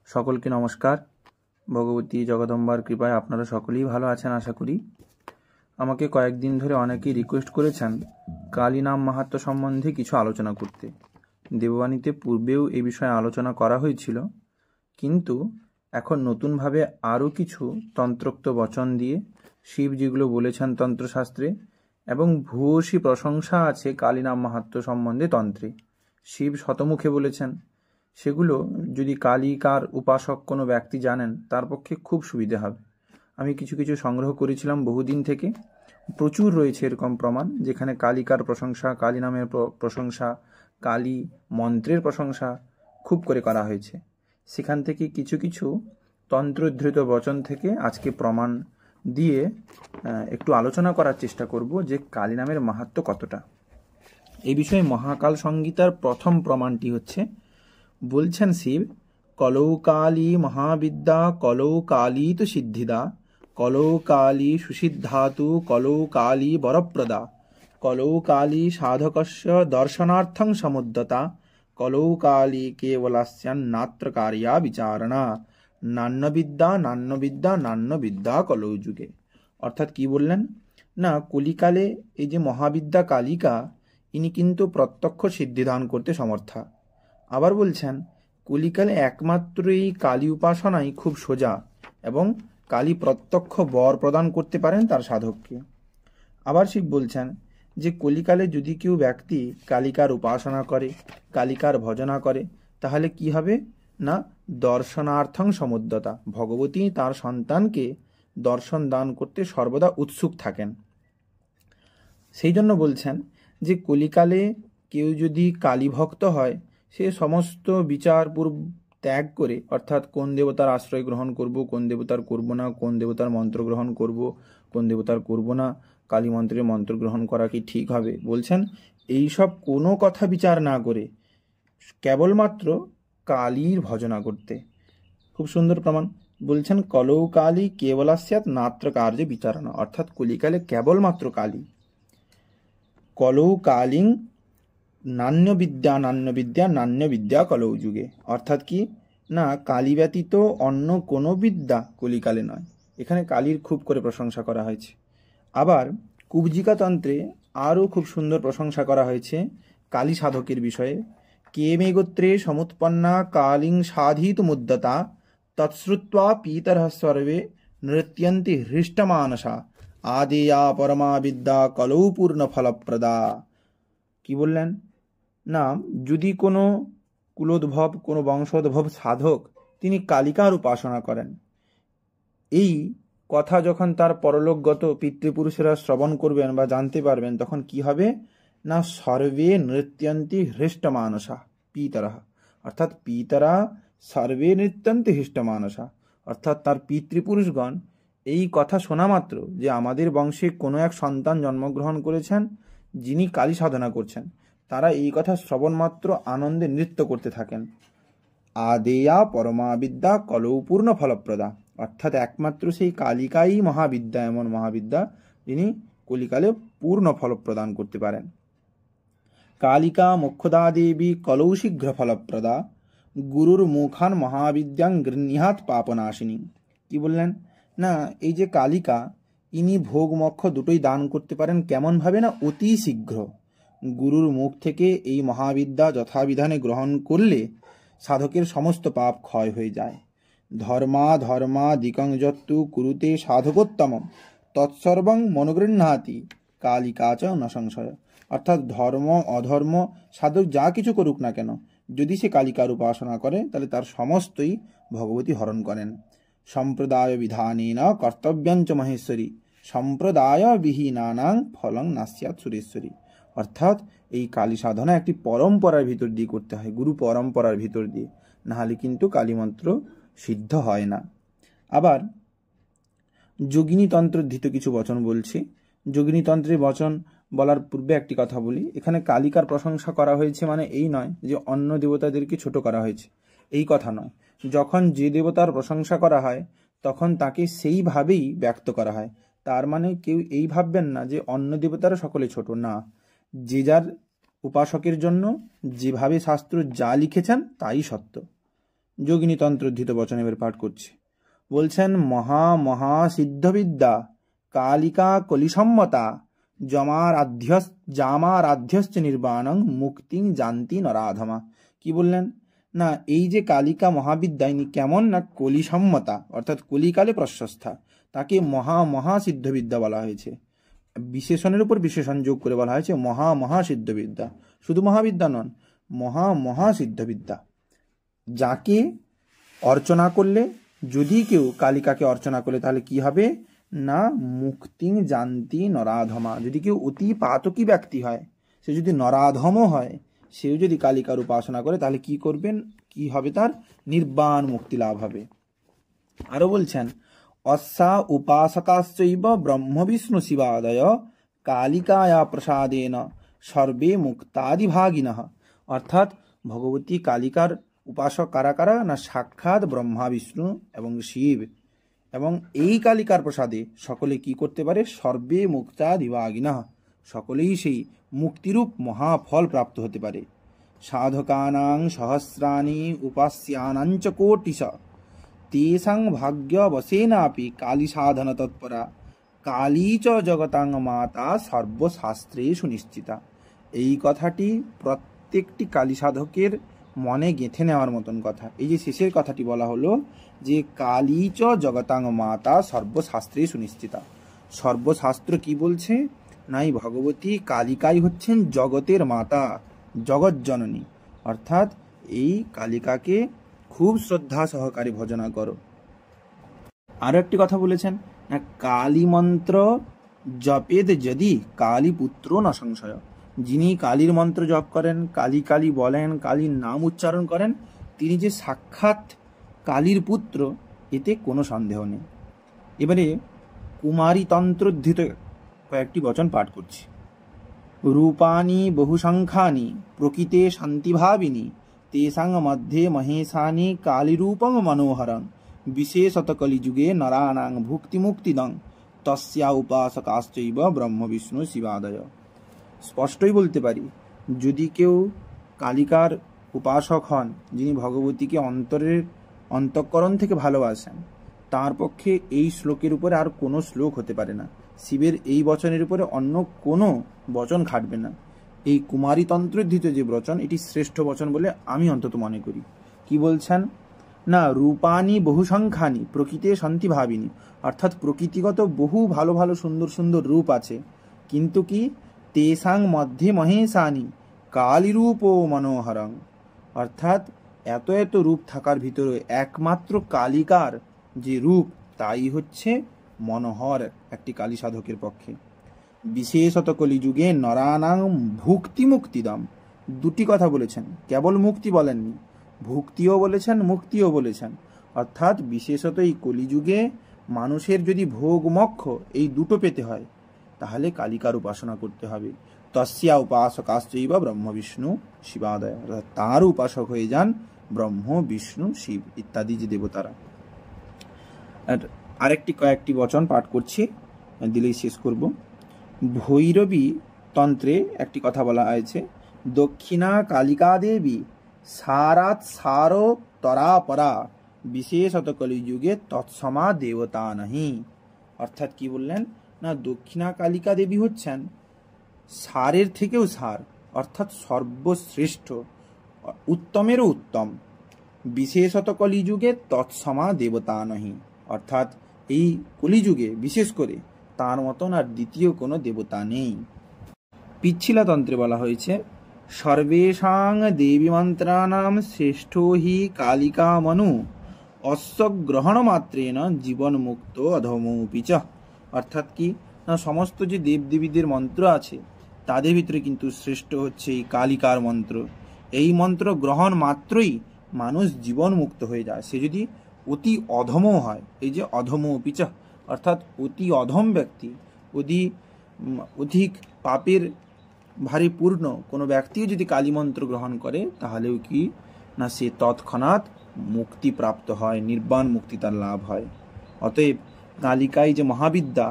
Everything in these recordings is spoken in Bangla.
সকলকে নমস্কার। ভগবতী জগদম্বার কৃপায় আপনারা সকলেই ভালো আছেন আশা করি। আমাকে কয়েকদিন ধরে অনেকেই রিকোয়েস্ট করেছেন কালী নাম মাহাত্ম্য সম্বন্ধে কিছু আলোচনা করতে। দেববাণীতে পূর্বেও এই বিষয়ে আলোচনা করা হয়েছিল, কিন্তু এখন নতুনভাবে আরও কিছু তন্ত্রোক্ত বচন দিয়ে শিব যেগুলো বলেছেন তন্ত্রশাস্ত্রে, এবং ভূয়সী প্রশংসা আছে কালী নাম মাহাত্ম্য সম্বন্ধে তন্ত্রে। শিব শতমুখে বলেছেন, সেগুলো যদি কালিকার উপাসক কোনো ব্যক্তি জানেন তার পক্ষে খুব সুবিধে হবে। আমি কিছু কিছু সংগ্রহ করেছিলাম বহুদিন থেকে। প্রচুর রয়েছে এরকম প্রমাণ যেখানে কালিকার প্রশংসা, কালী নামের প্রশংসা, কালী মন্ত্রের প্রশংসা খুব করে করা হয়েছে। সেখান থেকে কিছু কিছু তন্ত্রোদ্ধৃত বচন থেকে আজকে প্রমাণ দিয়ে একটু আলোচনা করার চেষ্টা করব যে কালী নামের মাহাত্ম্য কতটা। এই বিষয়ে মহাকাল সংগীতার প্রথম প্রমাণটি হচ্ছে, বলছেন শিব, কলৌ কালী মহাবিদ্যা কলৌ কালী তু সিদ্ধিদা, কলৌ কালী সুসিদ্ধাতু কলৌ কালী বরপ্রদা, কলৌ কালী সাধকস্য দর্শনার্থং সমুদ্যতা, কলৌ কালী কেবলাস্যান্নাত্র কার্যা বিচারণা, নান্যবিদ্যা নান্যবিদ্যা নান্যবিদ্যা কলৌ যুগে। অর্থাৎ কি বললেন না, কলিকালে এই যে মহাবিদ্যা কালিকা, ইনি কিন্তু প্রত্যক্ষ সিদ্ধিদান করতে সমর্থা। আবার বলছেন কলিকালে একমাত্র এই কালী উপাসনাই খুব সোজা, এবং কালী প্রত্যক্ষ বর প্রদান করতে পারেন তার সাধককে। আবার শিব বলছেন যে কলিকালে যদি কেউ ব্যক্তি কালিকার উপাসনা করে, কালিকার ভজনা করে, তাহলে কি হবে না, দর্শনার্থং সমুদ্যতা, ভগবতী তার সন্তানকে দর্শন দান করতে সর্বদা উৎসুক থাকেন। সেই জন্য বলছেন যে কলিকালে কেউ যদি কালী ভক্ত হয়, সে সমস্ত বিচার ত্যাগ করে, অর্থাৎ কোন দেবতার আশ্রয় গ্রহণ করব, কোন দেবতার করব না, কোন দেবতার মন্ত্র গ্রহণ করব, কোন দেবতার করব না, কালী মন্ত্রের মন্ত্র গ্রহণ করা কি ঠিক হবে, বলছেন এইসব কোনো কথা বিচার না করে কেবলমাত্র কালীর ভজনা করতে। খুব সুন্দর প্রমাণ বলছেন, কলৌ কালী কেবলাস্যাৎ নাত্র কার্য বিচারণা, অর্থাৎ কলিকালে কেবলমাত্র কালী। কলৌ কালীং নান্যবিদ্যা নান্যবিদ্যা নান্যবিদ্যা কলৌ যুগে, অর্থাৎ কি না, কালী ব্যতীত অন্য কোনো বিদ্যা কলিকালে নয়। এখানে কালীর খুব করে প্রশংসা করা হয়েছে। আবার কুব্জিকা তন্ত্রে আরও খুব সুন্দর প্রশংসা করা হয়েছে কালী সাধকের বিষয়ে। কে মে গোত্রে সমুৎপন্না কালীং সাধিত মুদ্যতা, তৎশ্রুত্বা পীতরঃ সর্বে নৃত্যন্তি হৃষ্টমানসা, আদেয়া পরমা বিদ্যা কলৌ পূর্ণ ফলপ্রদা। কি বললেন না, যদি কোনো কুলোদ্ভব, কোনো বংশোদ্ভব সাধক তিনি কালিকার উপাসনা করেন, এই কথা যখন তার পরলোকগত পিতৃপুরুষেরা শ্রবণ করবেন বা জানতে পারবেন, তখন কি হবে না, সর্বে নৃত্যন্তি হৃষ্টমানসা পিতরঃ, অর্থাৎ পিতরা সর্বে নৃত্যন্তি হৃষ্টমানসা, অর্থাৎ তার পিতৃপুরুষগণ এই কথা শোনা মাত্র যে আমাদের বংশে কোনো এক সন্তান জন্মগ্রহণ করেছেন যিনি কালী সাধনা করছেন, তারা এই কথা শ্রবণ মাত্র আনন্দে নৃত্য করতে থাকেন। আদেয়া পরমাবিদ্যা কলৌ পূর্ণ ফলপ্রদা, অর্থাৎ একমাত্র সেই কালিকাই মহাবিদ্যা, এমন মহাবিদ্যা যিনি কলিকালে পূর্ণ ফল প্রদান করতে পারেন। কালিকা মোক্ষদা দেবী কলৌ শীঘ্র ফলপ্রদা, গুরুর মুখান মহাবিদ্যাং গৃহ্ণাৎ পাপনাশিনী। কি বললেন না, এই যে কালিকা, ইনি ভোগ মোক্ষ দুটোই দান করতে পারেন। কেমন ভাবে না, অতি শীঘ্র। গুরুর মুখ থেকে এই মহাবিদ্যা যথাবিধানে গ্রহণ করলে সাধকের সমস্ত পাপ ক্ষয় হয়ে যায়। ধর্মাদিকং যত্তু কুরুতে সাধকোত্তমম, তৎসর্বং মনোগৃহ্ণাতি কালিকা চ ন সংশয়, অর্থাৎ ধর্ম অধর্ম সাধক যা কিছু করুক না কেন, যদি সে কালিকার উপাসনা করে তাহলে তার সমস্তই ভগবতী হরণ করেন। সম্প্রদায় বিধানেন কর্তব্যাঞ্চ মহেশ্বরী, সম্প্রদায় বিহীনানাং ফলং নাস্যাৎ সুরেশ্বরী, অর্থাৎ এই কালী সাধনা একটি পরম্পরার ভিতর দিয়ে করতে হয়, গুরু পরম্পরার ভিতর দিয়ে, নাহলে কিন্তু কালী মন্ত্র সিদ্ধ হয় না। আবার যোগিনী তন্ত্রোদ্ধৃত কিছু বচন বলছি। যোগিনী তন্ত্রের বচন বলার পূর্বে একটি কথা বলি, এখানে কালিকার প্রশংসা করা হয়েছে মানে এই নয় যে অন্য দেবতাদেরকে ছোট করা হয়েছে, এই কথা নয়। যখন যে দেবতার প্রশংসা করা হয় তখন তাকে সেইভাবেই ব্যক্ত করা হয়। তার মানে কেউ এই ভাববেন না যে অন্য দেবতারা সকলে ছোট, না, যে যার উপাসকের জন্য যেভাবে শাস্ত্র যা লিখেছেন তাই সত্য। যোগিনী তন্ত্রোদ্ধৃত বচন এবার পাঠ করছে। বলছেন, মহা মহা সিদ্ধবিদ্যা কালিকা কলিসম্মতা জামারাধ্যশ্চ নির্বাণং মুক্তিং জানতি নরাধমা। কি বললেন না, এই যে কালিকা মহাবিদ্যা ইনি কেমন না কলিসম্মতা, অর্থাৎ কলিকালে প্রশস্তা, তাকে মহা মহা সিদ্ধবিদ্যা বলা হয়েছে। বিশেষণের উপর বিশেষণ যোগ করে বলা হয়েছে মহা মহা সিদ্ধবিদ্যা। শুধু মহাবিদ্যা নন, মহা মহা সিদ্ধবিদ্যা, যাকে অর্চনা করলে, যদি কেউ কালিকাকে অর্চনা করলে তাহলে কি হবে না মুক্তিং জানতি নরাধমা। যদি কেউ অতি পাতকী ব্যক্তি হয়, সে যদি নরাধমও হয়, সেও যদি কালিকার উপাসনা করে তাহলে কি করবেন, কি হবে, তার নির্বাণ মুক্তি লাভ হবে। আরো বলছেন, অস্যা উপাসকাশ্চৈব ব্রহ্ম বিষ্ণু শিবাদয় কালিকায়া প্রসাদেন সর্বে মুক্তাদিভাগিনঃ। অর্থাৎ ভগবতী কালিকার উপাসক কারা কারা না সাক্ষাৎ ব্রহ্মা বিষ্ণু এবং শিব, এবং এই কালিকার প্রসাদে সকলে কি করতে পারে, সর্বে মুক্তাদিভাগিনঃ, সকলেই সেই মুক্তিরূপ মহাফল প্রাপ্ত হতে পারে। সাধকানাং সহস্রাণি উপাস্যানাঞ্চ কোটিশ তেষাং ভাগ্যবশেনাপি কালী সাধন তৎপরা কালী চ জগতাং মাতা সর্বশাস্ত্রে সুনিশ্চিতা। এই কথাটি প্রত্যেকটি কালী সাধকের মনে গেঁথে নেওয়ার মতন কথা। এই যে শেষের কথাটি বলা হলো যে কালী চ জগতাং মাতা সর্বশাস্ত্রে সুনিশ্চিতা, সর্বশাস্ত্র কি বলছে না, এই ভগবতী কালিকাই হচ্ছেন জগতের মাতা, জগৎ জননী, অর্থাৎ এই কালিকাকে খুব শ্রদ্ধা সহকারে ভজনা করো। আরো একটি কথা বলেছেন না, কালী মন্ত্র জপেদ যদি কালী পুত্র না সংশয়। যিনি কালীর মন্ত্র জপ করেন, কালী কালী বলেন, কালীর নাম উচ্চারণ করেন, তিনি যে সাক্ষাৎ কালীর পুত্র, এতে কোনো সন্দেহ নেই। এবারে কুমারী তন্ত্রোদ্ধৃত কয়েকটি বচন পাঠ করছি। রূপানি বহুসংখ্যানি প্রকৃতে শান্তিভাবিনী তেষাং মধ্যে মহেশানি কালীরূপং মনোহরং বিশেষত কলিযুগে নরাণাং ভুক্তিমুক্তিদং তস্যা উপাসকাশ্চৈব ব্রহ্ম বিষ্ণু শিবাদয়। স্পষ্টই বলতে পারি, যদি কেউ কালিকার উপাসক হন, যিনি ভগবতীকে অন্তঃকরণ থেকে ভালোবাসেন, তার পক্ষে এই শ্লোকের উপরে আর কোনো শ্লোক হতে পারে না, শিবের এই বচনের উপরে অন্য কোনো বচন খাটবে না। এই কুমারী তন্ত্রোদ্ধৃত যে বচন, এটি শ্রেষ্ঠ বচন বলে আমি অন্তত মনে করি। কি বলছেন না, রূপানি বহুসংখ্যানি প্রকৃতে শান্তি ভাবিনী, অর্থাৎ প্রকৃতিগত বহু ভালো ভালো সুন্দর সুন্দর রূপ আছে, কিন্তু কি তেষাং মধ্যে মহেশানি কালীরূপ ও মনোহরং, অর্থাৎ এত এত রূপ থাকার ভিতরে একমাত্র কালিকার যে রূপ, তাই হচ্ছে মনোহর একটি কালী সাধকের পক্ষে। বিশেষত কলিযুগে নরানাং ভুক্তি মুক্তিদম, দুটি কথা বলেছেন, কেবল মুক্তি বলেননি, ভুক্তিও বলেছেন মুক্তিও বলেছেন। অর্থাৎ বিশেষত এই কলিযুগে মানুষের যদি ভোগ মোক্ষ এই দুটো পেতে হয়, তাহলে কালিকার উপাসনা করতে হবে। তস্যা উপাসকাশ্চৈব ব্রহ্ম বিষ্ণু শিবাদয়, অর্থাৎ তার উপাসক হয়ে যান ব্রহ্ম বিষ্ণু শিব ইত্যাদি যে দেবতারা। আরেকটি কয়েকটি বচন পাঠ করছি, দিলেই শেষ করব। ভৈরবী তন্ত্রে একটি কথা বলা হয়েছে, দক্ষিণা কালিকা দেবী সারাত সারো তরাপরা বিশেষত কলিযুগে তৎসমা দেবতা নাহি। অর্থাৎ কি বললেন না, দক্ষিণা কালিকা দেবী হচ্ছেন সারের থেকেও সার, অর্থাৎ সর্বশ্রেষ্ঠ, উত্তমেরও উত্তম। বিশেষত কলিযুগে তৎসমা দেবতা নাহি, অর্থাৎ এই কলিযুগে বিশেষ করে তার মতন আর দ্বিতীয় কোনো দেবতা নেই। পিচ্ছিলা তন্ত্রে বলা হয়েছে, সর্বেষাং দেবী মন্ত্রানাম শ্রেষ্ঠ হি কালিকা মনু অস্য গ্রহণ মাত্রেন জীবন মুক্ত অধমোপি চ। অর্থাৎ কি না, সমস্ত যে দেবদেবীদের মন্ত্র আছে তাদের ভিতরে কিন্তু শ্রেষ্ঠ হচ্ছে এই কালিকার মন্ত্র। এই মন্ত্র গ্রহণ মাত্রই মানুষ জীবন মুক্ত হয়ে যায়, সে যদি অতি অধম হয়। এই যে অধমোপি চ, অর্থাৎ অতি অধম ব্যক্তি, অধিক পাপের ভারী পূর্ণ কোনো ব্যক্তিও যদি কালী মন্ত্র গ্রহণ করে, তাহলেও কি না সে তৎক্ষণাৎ মুক্তি প্রাপ্ত হয়, নির্বাণ মুক্তি তার লাভ হয়। অতএব কালিকাই যে মহাবিদ্যা,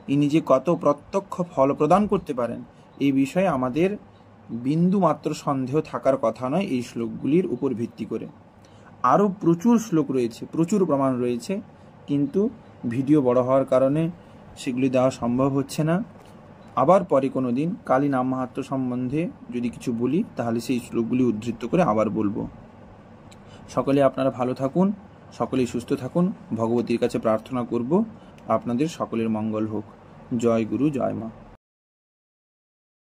ইনি যে কত প্রত্যক্ষ ফল প্রদান করতে পারেন, এই বিষয়ে আমাদের বিন্দু মাত্র সন্দেহ থাকার কথা নয় এই শ্লোকগুলির উপর ভিত্তি করে। আরও প্রচুর শ্লোক রয়েছে, প্রচুর প্রমাণ রয়েছে, কিন্তু ভিডিও বড় হওয়ার কারণে সেগুলি দেওয়া সম্ভব হচ্ছে না। আবার পরে কোনো দিন কালী নাম মাহাত্ম্য সম্বন্ধে যদি কিছু বলি তাহলে সেই শ্লোকগুলি উদ্ধৃত করে আবার বলবো। সকলে আপনারা ভালো থাকুন, সকলেই সুস্থ থাকুন, ভগবতীর কাছে প্রার্থনা করব আপনাদের সকলের মঙ্গল হোক। জয় গুরু, জয় মা।